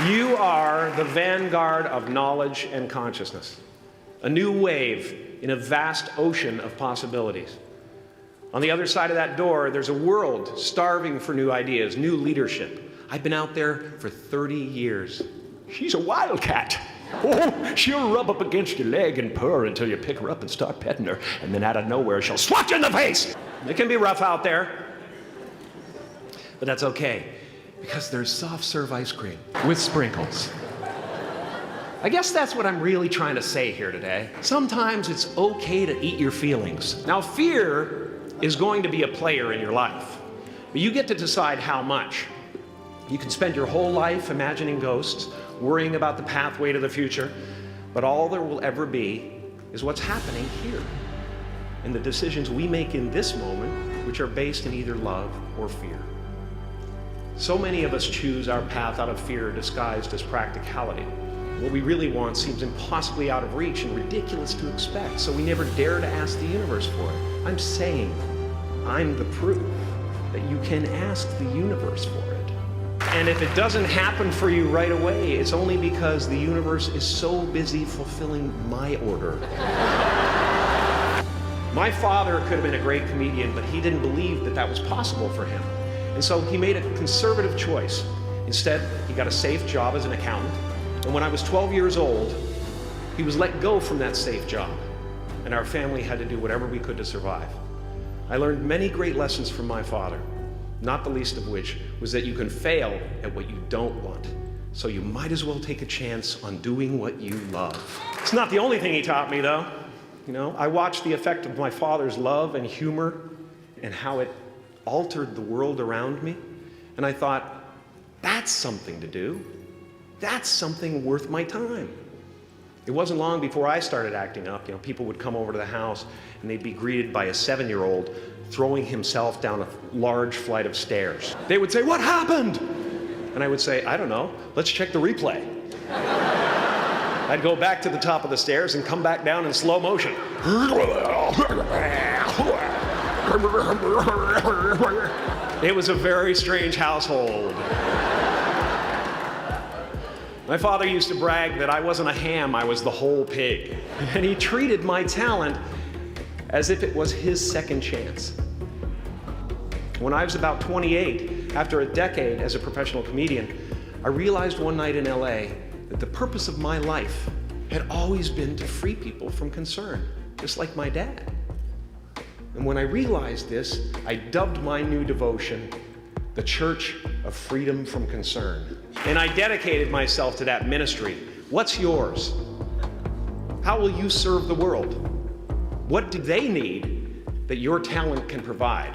You are the vanguard of knowledge and consciousness, a new wave in a vast ocean of possibilities. On the other side of that door, there's a world starving for new ideas, new leadership. I've been out there for 30 years. She's a wildcat. Oh, she'll rub up against your leg and purr until you pick her up and start petting her, and then out of nowhere, she'll swat you in the face. It can be rough out there, but that's okay, because there's soft serve ice cream with sprinkles. I guess that's what I'm really trying to say here today. Sometimes it's okay to eat your feelings. Now, fear is going to be a player in your life, but you get to decide how much. You can spend your whole life imagining ghosts, worrying about the pathway to the future, but all there will ever be is what's happening here, and the decisions we make in this moment, which are based in either love or fear. So many of us choose our path out of fear disguised as practicality. What we really want seems impossibly out of reach and ridiculous to expect, so we never dare to ask the universe for it. I'm saying I'm the proof that you can ask the universe for it. And if it doesn't happen for you right away, it's only because the universe is so busy fulfilling my order. My father could have been a great comedian, but he didn't believe that that was possible for him. And so he made a conservative choice. Instead, he got a safe job as an accountant. And when I was 12 years old, he was let go from that safe job. And our family had to do whatever we could to survive. I learned many great lessons from my father, not the least of which was that you can fail at what you don't want. So you might as well take a chance on doing what you love. It's not the only thing he taught me, though. You know, I watched the effect of my father's love and humor and how it altered the world around me. And I thought, that's something to do. That's something worth my time. It wasn't long before I started acting up. You know, people would come over to the house and they'd be greeted by a 7-year-old throwing himself down a large flight of stairs. They would say, "What happened?" And I would say, "I don't know, let's check the replay." I'd go back to the top of the stairs and come back down in slow motion. It was a very strange household. My father used to brag that I wasn't a ham, I was the whole pig. And he treated my talent as if it was his second chance. When I was about 28, after a decade as a professional comedian, I realized one night in LA that the purpose of my life had always been to free people from concern, just like my dad. And when I realized this, I dubbed my new devotion the Church of Freedom from Concern. And I dedicated myself to that ministry. What's yours? How will you serve the world? What do they need that your talent can provide?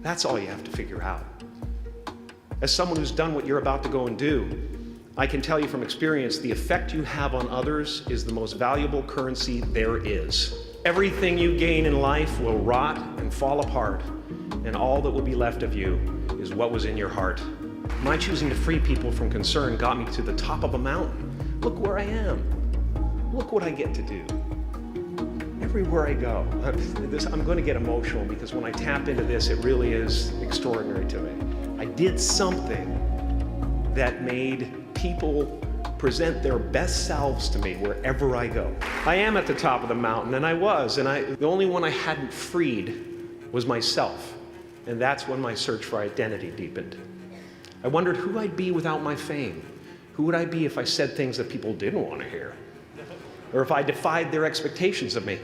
That's all you have to figure out. As someone who's done what you're about to go and do, I can tell you from experience, the effect you have on others is the most valuable currency there is. Everything you gain in life will rot and fall apart, and all that will be left of you is what was in your heart. My choosing to free people from concern got me to the top of a mountain. Look where I am. Look what I get to do. Everywhere I go. I'm going to get emotional because when I tap into this, it really is extraordinary to me. I did something that made people present their best selves to me wherever I go. I am at the top of the mountain, and I was, and the only one I hadn't freed was myself. And that's when my search for identity deepened. I wondered who I'd be without my fame. Who would I be if I said things that people didn't want to hear? Or if I defied their expectations of me?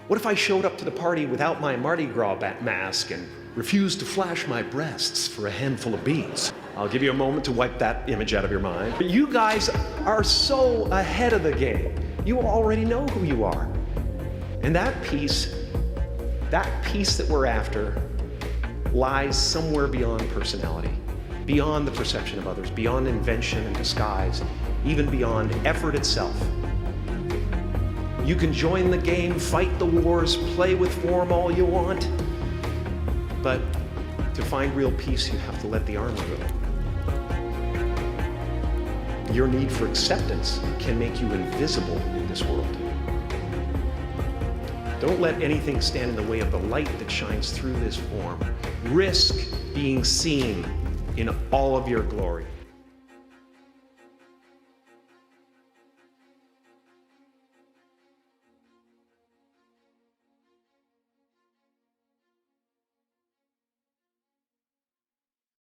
What if I showed up to the party without my Mardi Gras mask and refused to flash my breasts for a handful of beads? I'll give you a moment to wipe that image out of your mind. But you guys are so ahead of the game. You already know who you are. And that peace that we're after lies somewhere beyond personality, beyond the perception of others, beyond invention and disguise, even beyond effort itself. You can join the game, fight the wars, play with form all you want, but to find real peace, you have to let the armor go. Your need for acceptance can make you invisible in this world. Don't let anything stand in the way of the light that shines through this form. Risk being seen in all of your glory.